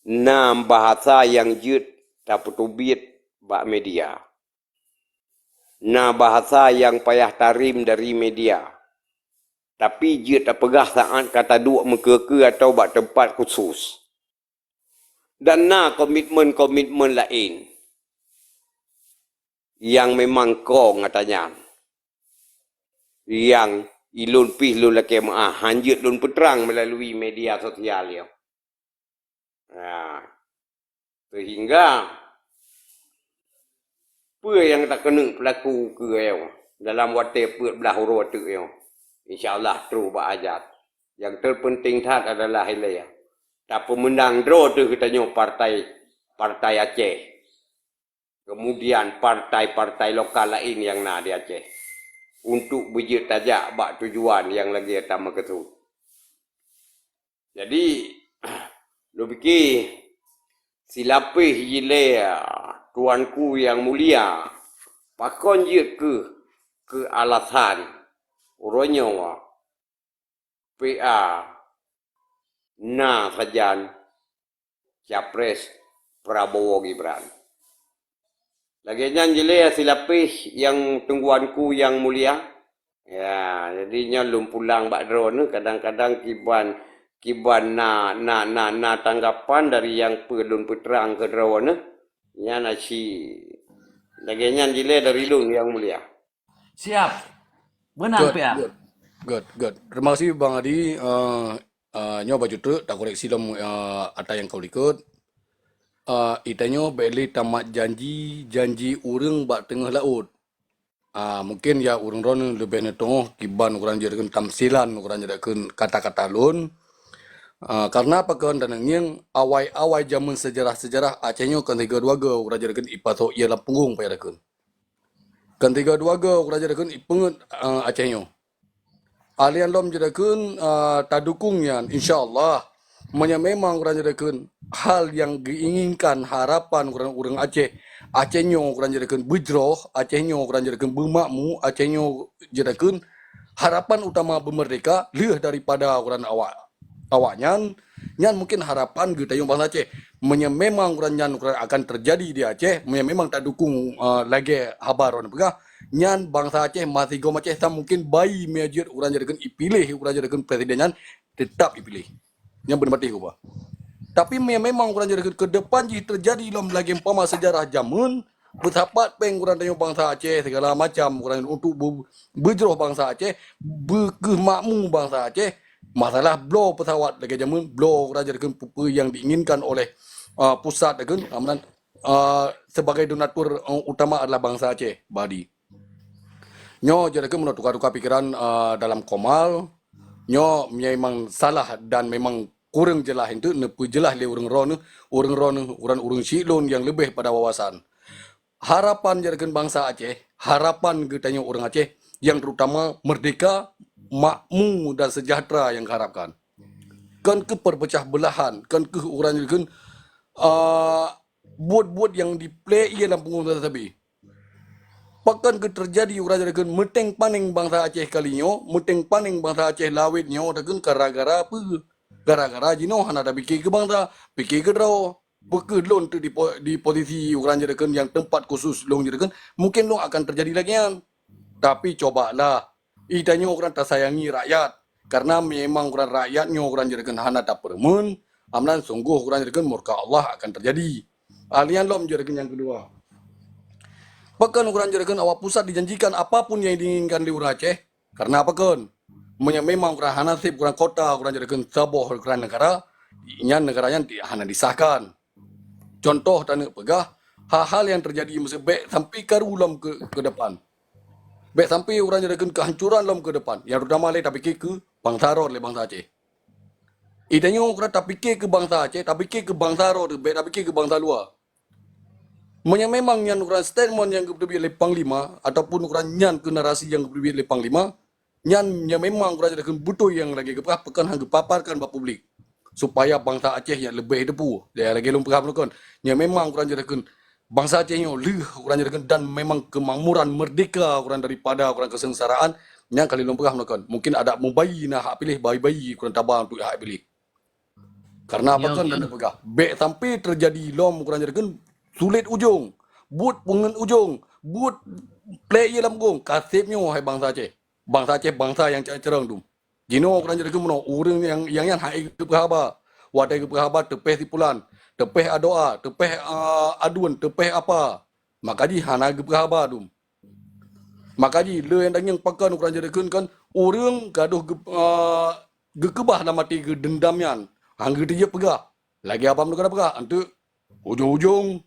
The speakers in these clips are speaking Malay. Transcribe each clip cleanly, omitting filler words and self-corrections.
Nam bahasa yang jut taputubit bak media. Na bahasa yang payah tarim dari media. Tapi jut apegah saat kata dua mekeke atau bak tempat khusus. Dan na komitmen-komitmen lain. Yang memang kau ngatanya. Yang ilun pih lun laki hanjut lun peterang melalui media sosial ya. Nah, sehingga apa yang tak kena pelaku ke eu dalam wate put belah huruf tu eu. InsyaAllah terus berajat. Yang terpenting tak adalah hilai. Tak pemenang draw tu katanya partai Aceh. Kemudian partai-partai lokal lain yang nak di Aceh. Untuk bejit tajak bak tujuan yang lagi utama ke tu. Jadi, lu fikir silapih jile tuanku yang mulia. Pakon je ke alasan orangnya PA na sajan Capres Prabowo Gibran. Laginya jile silapih yang tungguanku yang mulia. Ya, jadinya lum pulang bak drone kadang-kadang kiban na tanggapan dari yang pelun peterang ke drone nya nasi. Laginya jile dari lun yang mulia. Siap. Benang PA. Good. Terima kasih Bang Adi. Nyoba jutu tak koreksi lom ada yang kau ikut. Itanya beli tamat janji urang bak tengah laut. Mungkin ya urang ron lebih netong kiban urang jadikan tamsilan urang jadikan kata-kata lun. Karena apa kan dan yang awai zaman sejarah Acehnya kan 32 urang jadikan ipato ialah punggung payadakan. Kan 32 urang jadikan ipengut Acehnya. Alian lom jadikan tadukungnya insyaallah memang urang jadikan hal yang diinginkan harapan orang Aceh. Acehnya orang jadikan bujroh, Acehnya orang jadikan bermakmu, Acehnya jadikan harapan utama bermerdeka lebih daripada orang awaknya. Nyan mungkin harapan kita yang bangsa Aceh memang orang akan terjadi di Aceh, memang tak dukung lagi habar orang pegah. Nyan bangsa Aceh masih gom Aceh mungkin bayi major orang jadikan dipilih, orang jadikan presiden tetap dipilih. Yang benar mati apa? Tapi memang orang jadi ke depan terjadi dalam lagi umpama sejarah zaman bersahabat peng orang tanya bangsa Aceh segala macam orang untuk berjroh bangsa Aceh berkemakmu bangsa Aceh masalah blow pesawat lagi zaman blow orang jadi pupu yang diinginkan oleh pusat dengan amanan sebagai donatur utama adalah bangsa Aceh Badi. Nyo jadi menurut tukar-tukar pikiran dalam komal nyo memang salah dan memang kurang jelas itu nepu jelas le orang silon yang lebih pada wawasan. Harapan jadikan bangsa Aceh, harapan getanya orang Aceh yang terutama merdeka, makmur dan sejahtera yang harapkan. Kan ke perpecah belahan, kan ke orang jadikan buat yang diplay dalam pengumuman tetapi. Pakan ke terjadi orang jadikan meteng paning bangsa Aceh kalinya, meteng paning bangsa Aceh lawitnya, dakan gara-gara apa? Gara-gara jino hana ada fikir ke bangsa, fikir ke draw, bekelon tu di posisi orang jadikan yang tempat khusus long jadikan, mungkin long akan terjadi lagi yang. Tapi cobalah, itanya orang tak sayangi rakyat, karena memang orang rakyatnya orang jadikan hana tak permen, amnan sungguh orang jadikan murka Allah akan terjadi. Alian lom jadikan yang kedua. Bahkan orang jadikan awak pusat dijanjikan apapun yang diinginkan di orang Aceh, karena apa kan? Memang orang hanasib, orang kota, orang jadikan saboh orang negara, negaranya hanya disahkan. Contoh dan pegah, hal-hal yang terjadi mesti baik sampai karulam ke depan. Baik sampai orang jadikan kehancuran lam ke depan. Yang terutama le tak fikir ke bangsa Rod le bangsa Aceh. Idanya orang tak fikir ke bangsa Aceh, tak fikir ke bangsa Rod, baik tak fikir ke bangsa luar. Memang yang orang statement yang berdiri oleh Panglima ataupun orang nyan ke narasi yang berdiri oleh Panglima, yang memang orang jadikan butuh yang lagi kepaparkan hang paparkan bagi publik supaya bangsa Aceh yang lebih depu dia lagi belum paham kan yang memang orang jadikan bangsa Aceh yang orang jadikan dan memang kemakmuran merdeka orang daripada orang kesengsaraan yang kali belum paham kan mungkin ada membayi nak hak pilih bayi-bayi orang tabang untuk hak pilih Karena apa Yo kan dan pegah. Bek sampai terjadi lom kurang jadi kan sulit ujung. But pengen ujung. But play dalam gong. Kasipnya hai bangsa Aceh. Bangsa Aceh bangsa yang cerang tu. Jino kurang jadi kan mana orang yang hai ke berhaba. Wadai ke berhaba tepeh tipulan. Tepeh doa, tepeh aduan, tepeh apa. Makaji hana ke berhaba tu. Makaji le yang pakan kurang jadi kan orang gaduh gekebah nama mati ke dendamnya. Hangga dia pegah. Lagi apa mereka pegah? Antu ujung-ujung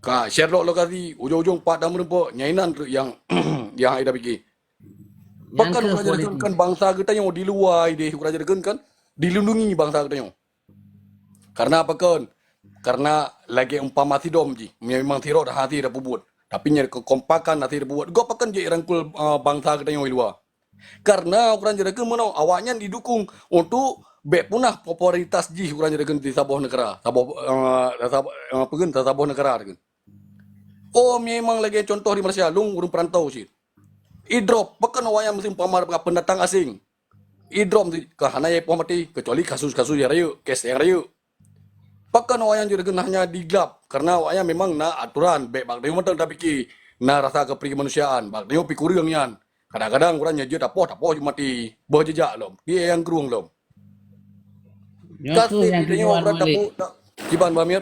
ka Sherlock lokasi ujung-ujung pak dan merempak nyainan tu yang yang ada fikir. yang Bahkan ke kerajaan politik. kan bangsa kita yang di luar ide kerajaan kan dilindungi bangsa kita yang. Karena apa kan? Karena lagi umpama tidom ji. Memang tiro dah hati dah bubut. Tapi nyari kekompakan hati dah bubut. Gua pakan je rangkul bangsa kita yang di luar. Karena ukuran jerakan mana awaknya didukung untuk bek punah popularitas ji ukuran jerakan di sebuah negara, sebuah negara kan. Oh memang lagi contoh di Malaysia, lung urung perantau sih. Idrop, pekan awaknya mesti pamar pendatang asing. Idrop ke hanaya pamati kecuali kasus-kasus yang raya, kes yang raya. Pekan awaknya jerakan hanya digelap karena awaknya memang na aturan bek bak dia matang tapi ki na rasa kepribadian bak dia pikir yang kadang-kadang kurang nyejut tapoh mati berjejak lom. Dia yang keruang lom. Yo ke Kasih yang dia tujuan orang balik. tapu Ciban Bamir.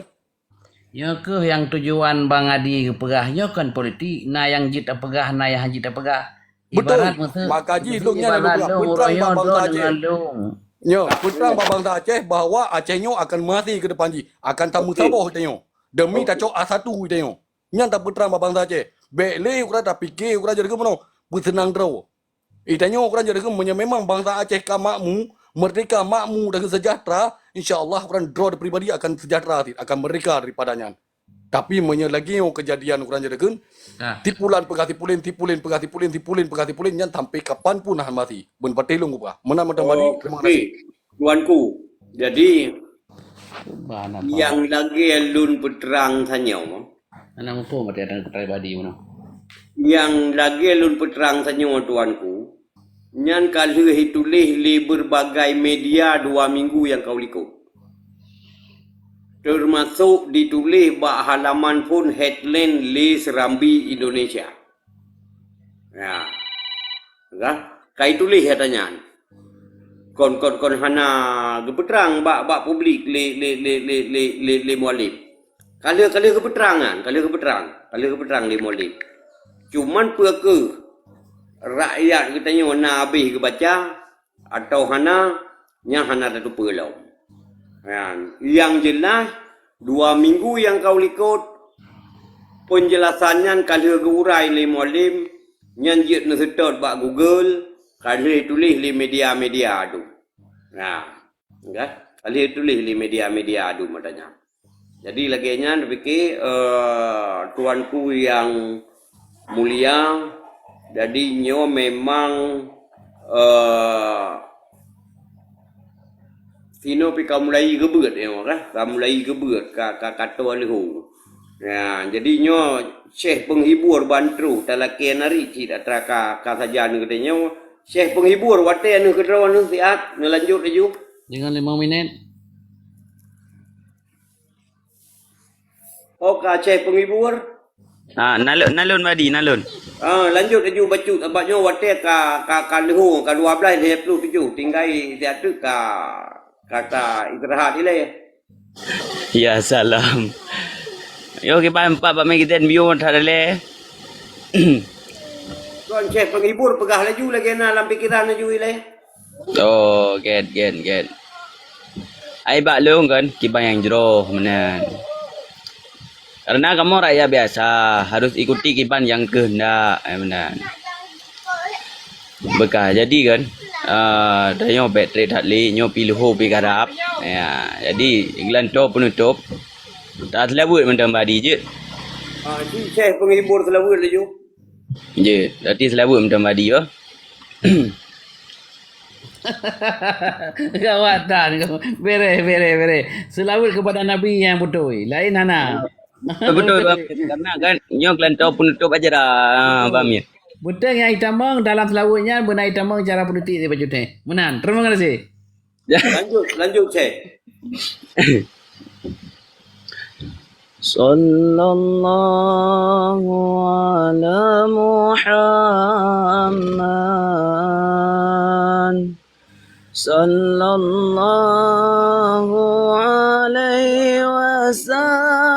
Yo ke yang tujuan Bang Adi ke pegah yo kan politik. Na yang jita pegah, na yang jita pegah. Ibarat Betul. Makaji lungnya ada ibarat dua. lung Putrang royo bangsa do Aceh. dengan lung. Nyo, putrang bangsa Aceh bahawa Acehnya akan mati ke depan ji. Akan tamu saboh kita demi tacok A1 kita nyo. Nyan tak putrang bangsa Aceh. Bele ukra tak fikir ukra jadi ke mana? Bersenang terau. Itanya orang jadi ke memang bangsa Aceh ka makmu, merdeka makmu dan sejahtera, insya-Allah orang draw pribadi akan sejahtera, akan merdeka daripadanya. Tapi lagi kejadian orang jadi kan Nah, tipulan tipulan yang sampai kapan pun nahan mati. Ben patelung gua. Mana mati. Terima kasih. Tuanku. Jadi bana yang lagi alun peterang sanyo. anak mupo mati ada pribadi mana. Yang lagi alun peterang sanyo tuanku. Nyan kalau hitulih li berbagai media 2 minggu yang kau likut. Termasuk ditulis bak halaman pun headline li Serambi Indonesia. Ya. Enggak? Kai tulis katanya. Kon hana gepetrang bak publik li muallim. Kali kepeterangan, kali kepeterang li muallim. Cuman peke rakyat katanya na habis ke baca atau hana yang hana tu pelau. Yang jelas 2 minggu yang kau likut penjelasannya kalau geurai li muallim nyanjit na setot bak Google kalau tulis li media-media adu. Nah, enggak? Kalau tulis li media-media adu matanya. Jadi laginya fikir tuanku yang mulia jadi nyo memang sino pi kamu mulai gebet ya kan? Kamu mulai gebet kata lehu. Ya, jadi nyo Syekh penghibur Bantru talaki nari tidak teraka kasajan katanya Syekh penghibur wate anu kedrawan nu siat lanjut aja. Dengan 5 minit. Oh ka Syekh penghibur. Nalun Badi, nalun. Lanjut aja baca abaknya wate ka lehu ka 12 27 tinggal dia tu kata istirahat ile. Ya salam. Yo kita empat pak kita biu tak ada. Tuan Syekh penghibur pegah laju lagi na dalam pikiran laju ile. Oh, get. Ai bak leung kan kiban yang jero menan. Karena kamu rakyat biasa harus ikuti kiban yang kehendak menan. Bekah jadi kan dah nyo bateri tak li nyo pilih pi garap. Ya, jadi iklan top penutup. Tak selabut mentam Badi je. Si Syekh penghibur selawat laju. Je, berarti selabut mentam Badi yo. Kawatan kau. Bere. Selawat kepada Nabi yang betul. Lain Hana. Betul Bang. Karena kan nyo iklan top penutup aja dah Bang Mir. Betul yang itamang dalam selawatnya benar itamang cara politik dia baju teh. Menan. Terima kasih. Lanjut Syekh. Sallallahu ala Muhammad. Sallallahu alaihi wasallam.